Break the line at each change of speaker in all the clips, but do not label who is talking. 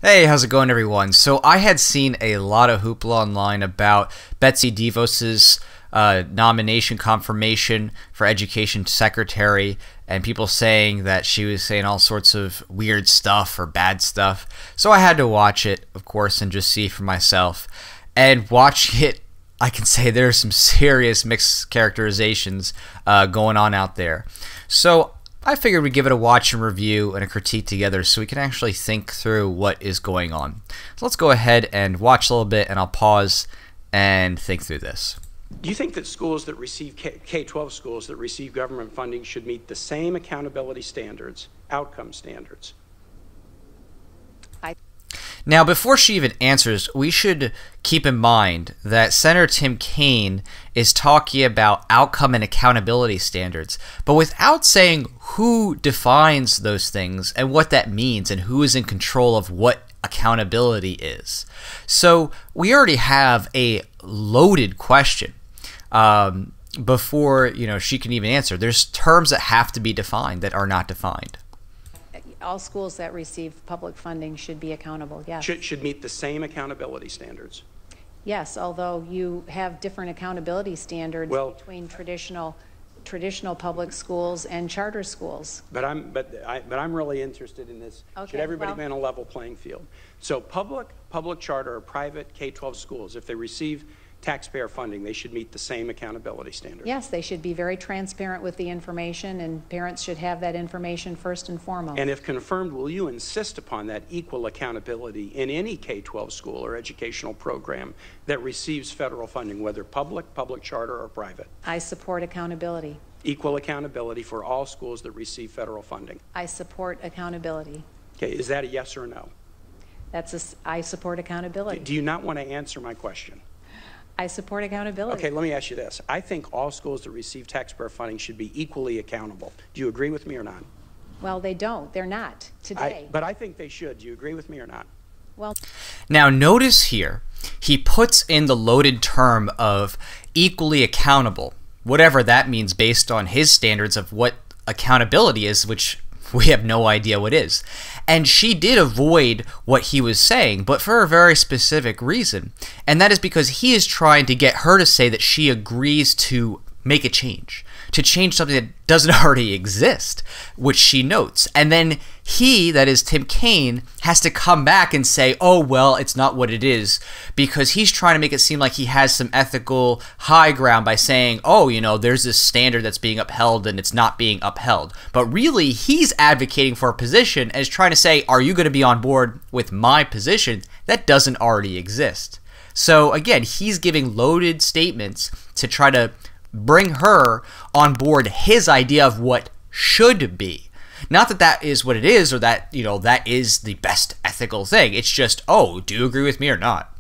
Hey, how's it going, everyone? So I had seen a lot of hoopla online about Betsy DeVos's nomination confirmation for education secretary, and people saying that she was saying all sorts of weird stuff or bad stuff. So I had to watch it, of course, and just see for myself. And watching it, I can say there's some serious mixed characterizations going on out there. So I figured we'd give it a watch and review and a critique together so we can actually think through what is going on. So let's go ahead and watch a little bit, and I'll pause and think through this.
Do you think that schools that receive K-12 schools that receive government funding should meet the same accountability standards, outcome standards?
Now, before she even answers, we should keep in mind that Senator Tim Kaine is talking about outcome and accountability standards, but without saying who defines those things and what that means and who is in control of what accountability is. So we already have a loaded question before she can even answer. There's terms that have to be defined that are not defined.
All schools that receive public funding should be accountable, yes.
Should meet the same accountability standards.
Yes, although you have different accountability standards between traditional public schools and charter schools.
But I'm really interested in this.
Okay,
should everybody be on a level playing field? So public charter or private K-12 schools, if they receive taxpayer funding, they should meet the same accountability standards.
Yes, they should be very transparent with the information, and parents should have that information first and foremost.
And if confirmed, will you insist upon that equal accountability in any K-12 school or educational program that receives federal funding, whether public charter, or private?
I support accountability.
Equal accountability for all schools that receive federal funding.
I support accountability.
Okay, is that a yes or a no?
I support accountability.
Do you not want to answer my question?
I support accountability.
Okay, let me ask you this. I think all schools that receive taxpayer funding should be equally accountable. Do you agree with me or not?
Well, they don't. They're not today.
But I think they should. Do you agree with me or not?
Well,
now notice here, he puts in the loaded term of equally accountable, whatever that means based on his standards of what accountability is, which we have no idea what is. And she did avoid what he was saying, but for a very specific reason. And that is because he is trying to get her to say that she agrees to make a change, to change something that doesn't already exist, which she notes. And then he, that is Tim Kaine, has to come back and say, oh, well, it's not what it is, because he's trying to make it seem like he has some ethical high ground by saying, oh, there's this standard that's being upheld and it's not being upheld. But really, he's advocating for a position and is trying to say, are you going to be on board with my position that doesn't already exist? So again, he's giving loaded statements to try to bring her on board his idea of what should be. Not that that is what it is, or that, that is the best ethical thing. It's just, oh, do you agree with me or not?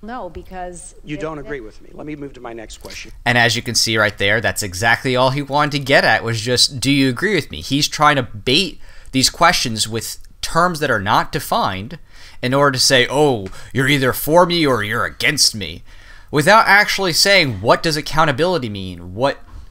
No, because
you don't agree with me. Let me move to my next question.
And as you can see right there, that's exactly all he wanted to get at, was just, do you agree with me? He's trying to bait these questions with terms that are not defined in order to say, oh, you're either for me or you're against me, without actually saying, what does accountability mean?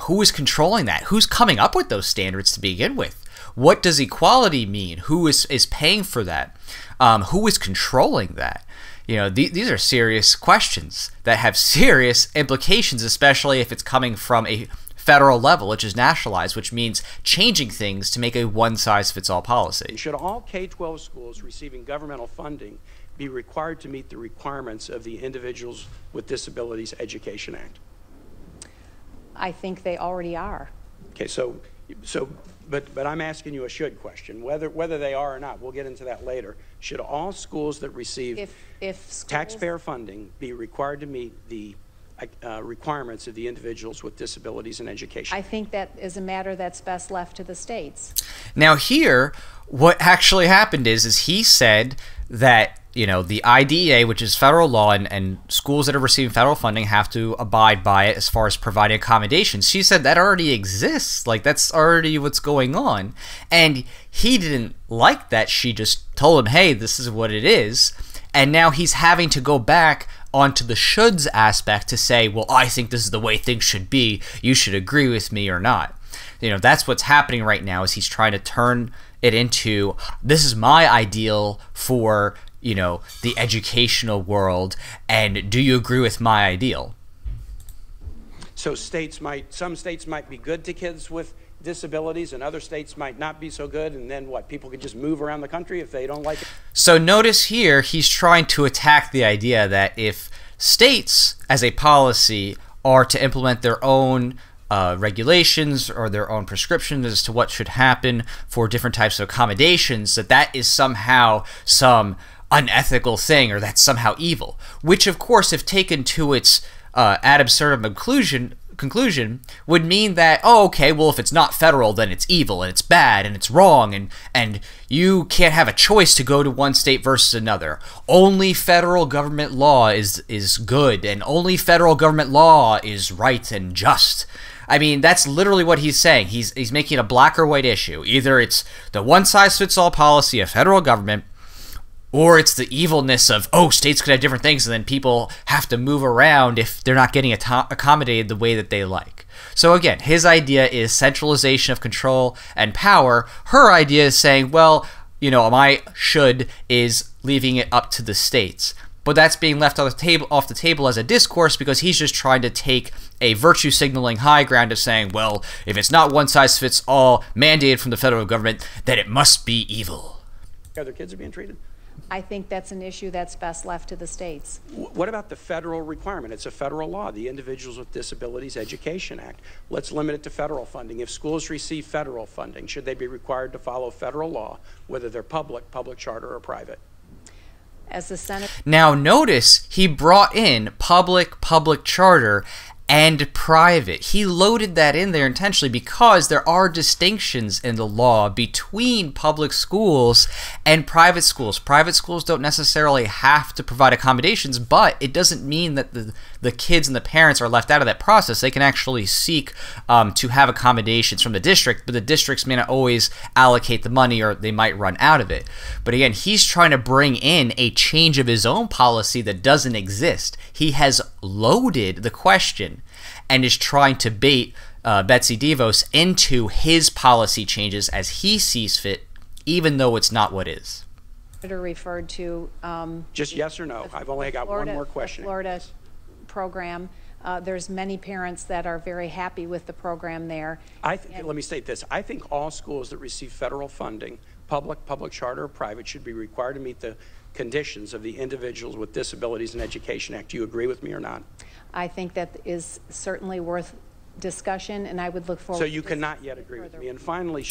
Who is controlling that? Who's coming up with those standards to begin with? What does equality mean? Who is paying for that? Who is controlling that? These are serious questions that have serious implications, especially if it's coming from a federal level, which is nationalized, which means changing things to make a one-size-fits-all policy.
Should all K-12 schools receiving governmental funding be required to meet the requirements of the Individuals with Disabilities Education Act?
I think they already are.
Okay, but I'm asking you a should question, whether they are or not. We'll get into that later. Should all schools that receive taxpayer funding be required to meet the requirements of the Individuals with Disabilities in Education?
I think that is a matter that's best left to the states.
Now here, what actually happened is he said that the IDEA, which is federal law, and schools that are receiving federal funding have to abide by it as far as providing accommodations. She said that already exists. Like, that's already what's going on. And he didn't like that. She just told him, hey, this is what it is. And now he's having to go back onto the shoulds aspect to say, well, I think this is the way things should be. You should agree with me or not. That's what's happening right now, is he's trying to turn it into, this is my ideal for, you know, the educational world, and do you agree with my ideal?
So some states might be good to kids with disabilities and other states might not be so good, and then what, people could just move around the country if they don't like it?
So notice here he's trying to attack the idea that if states as a policy are to implement their own regulations or their own prescriptions as to what should happen for different types of accommodations, that is somehow some unethical thing, or that's somehow evil, which of course, if taken to its ad absurdum conclusion would mean that, oh, okay, well, if it's not federal, then it's evil and it's bad and it's wrong, and you can't have a choice to go to one state versus another. Only federal government law is good, and only federal government law is right and just. I mean, that's literally what he's saying. He's making a black or white issue. Either it's the one-size-fits-all policy of federal government, or it's the evilness of, oh, states could have different things, and then people have to move around if they're not getting accommodated the way that they like. So again, his idea is centralization of control and power. Her idea is saying, well, you know, my should is leaving it up to the states. But that's being left off the table as a discourse, because he's just trying to take a virtue signaling high ground of saying, well, if it's not one size fits all mandated from the federal government, then it must be evil.
Other kids are being treated?
I think that's an issue that's best left to the states.
What about the federal requirement? It's a federal law, the Individuals with Disabilities Education Act. Let's limit it to federal funding. If schools receive federal funding, should they be required to follow federal law, whether they're public charter, or private?
As the Senate.
Now notice he brought in public charter, and private. He loaded that in there intentionally because there are distinctions in the law between public schools and private schools. Private schools don't necessarily have to provide accommodations, but it doesn't mean that the kids and the parents are left out of that process. They can actually seek to have accommodations from the district, but the districts may not always allocate the money, or they might run out of it. But again, he's trying to bring in a change of his own policy that doesn't exist. He has loaded the question and is trying to bait Betsy DeVos into his policy changes as he sees fit, even though it's not what is.
Referred to
just yes or no. I've only got one more question.
Florida program. There's many parents that are very happy with the program there.
Let me state this. I think all schools that receive federal funding, public charter, or private, should be required to meet the conditions of the Individuals with Disabilities and Education Act. Do you agree with me or not?
I think that is certainly worth discussion, and I would look forward to.
So you cannot yet agree with me. And finally,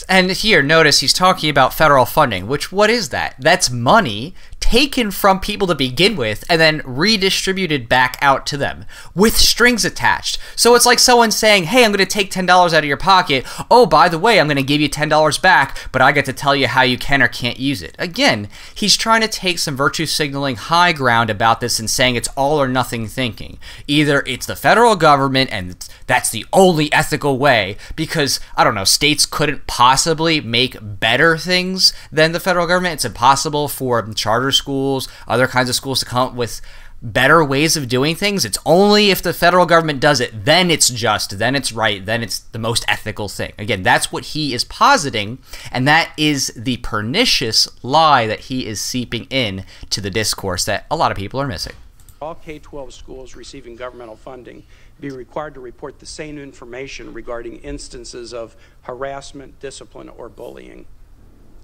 and here, notice he's talking about federal funding, which, what is that? That's money taken from people to begin with and then redistributed back out to them with strings attached. So it's like someone saying, hey, I'm going to take $10 out of your pocket. Oh, by the way, I'm going to give you $10 back, but I get to tell you how you can or can't use it. Again, he's trying to take some virtue signaling high ground about this and saying it's all or nothing thinking. Either it's the federal government and that's the only ethical way, because, I don't know, states couldn't possibly make better things than the federal government. It's impossible for charter schools, other kinds of schools to come up with better ways of doing things. It's only if the federal government does it, then it's just, then it's right, then it's the most ethical thing. Again, that's what he is positing, and that is the pernicious lie that he is seeping in to the discourse that a lot of people are missing.
All K-12 schools receiving governmental funding be required to report the same information regarding instances of harassment, discipline, or bullying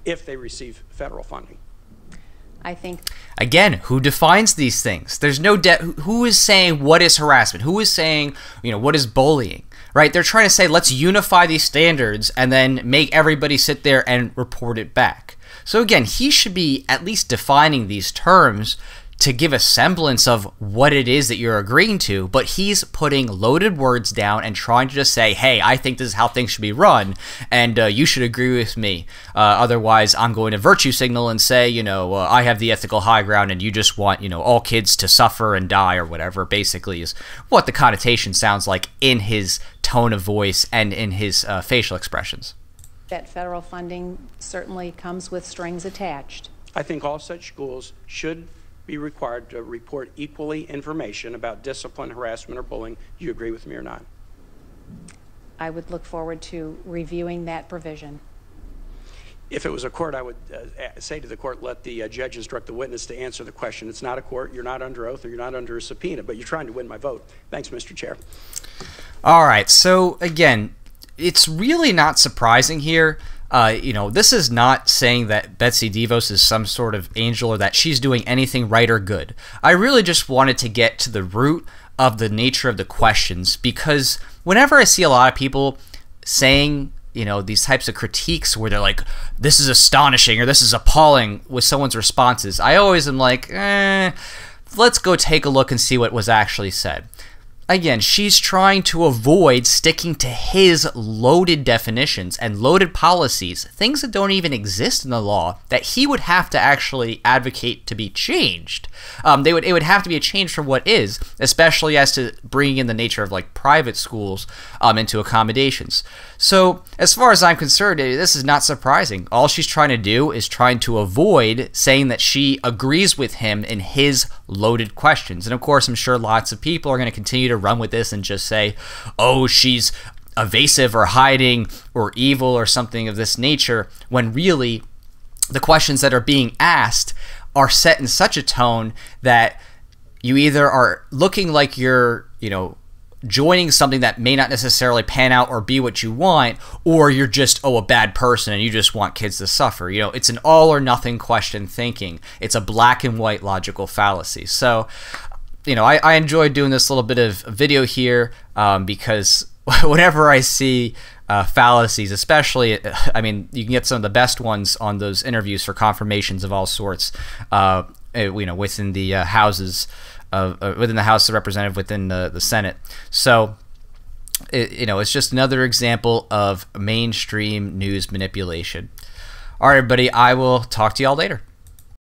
if they receive federal funding.
I think.
Again, who defines these things? There's no who is saying what is harassment? Who is saying, you know, what is bullying? Right? They're trying to say, let's unify these standards and then make everybody sit there and report it back. So again, he should be at least defining these terms to give a semblance of what it is that you're agreeing to, but he's putting loaded words down and trying to just say, hey, I think this is how things should be run, and you should agree with me. Otherwise, I'm going to virtue signal and say, you know, I have the ethical high ground and you just want, you know, all kids to suffer and die or whatever, basically is what the connotation sounds like in his tone of voice and in his facial expressions.
That federal funding certainly comes with strings attached.
I think all such schools should be required to report equally information about discipline, harassment, or bullying. Do you agree with me or not?
I would look forward to reviewing that provision.
If it was a court, I would say to the court, let the judge instruct the witness to answer the question. It's not a court. You're not under oath or you're not under a subpoena, but you're trying to win my vote. Thanks, Mr. Chair.
All right. So, again, it's really not surprising here. You know, this is not saying that Betsy DeVos is some sort of angel or that she's doing anything right or good. I really just wanted to get to the root of the nature of the questions, because whenever I see a lot of people saying, you know, these types of critiques where they're like, this is astonishing or this is appalling with someone's responses, I always am like, let's go take a look and see what was actually said. Again, she's trying to avoid sticking to his loaded definitions and loaded policies, things that don't even exist in the law, that he would have to actually advocate to be changed. It would have to be a change from what is, especially as to bringing in the nature of like private schools into accommodations. So as far as I'm concerned, this is not surprising. All she's trying to do is trying to avoid saying that she agrees with him in his loaded questions. And of course, I'm sure lots of people are going to continue to run with this and just say, oh, she's evasive or hiding or evil or something of this nature, when really the questions that are being asked are set in such a tone that you either are looking like you're, you know, joining something that may not necessarily pan out or be what you want, or you're just, oh, a bad person and you just want kids to suffer. You know, it's an all or nothing question thinking. It's a black and white logical fallacy. So, you know, I enjoyed doing this little bit of video here because whenever I see fallacies, especially, I mean, you can get some of the best ones on those interviews for confirmations of all sorts, you know, within the houses within the House of Representatives, within the Senate. So, you know, it's just another example of mainstream news manipulation. All right, everybody, I will talk to you all later.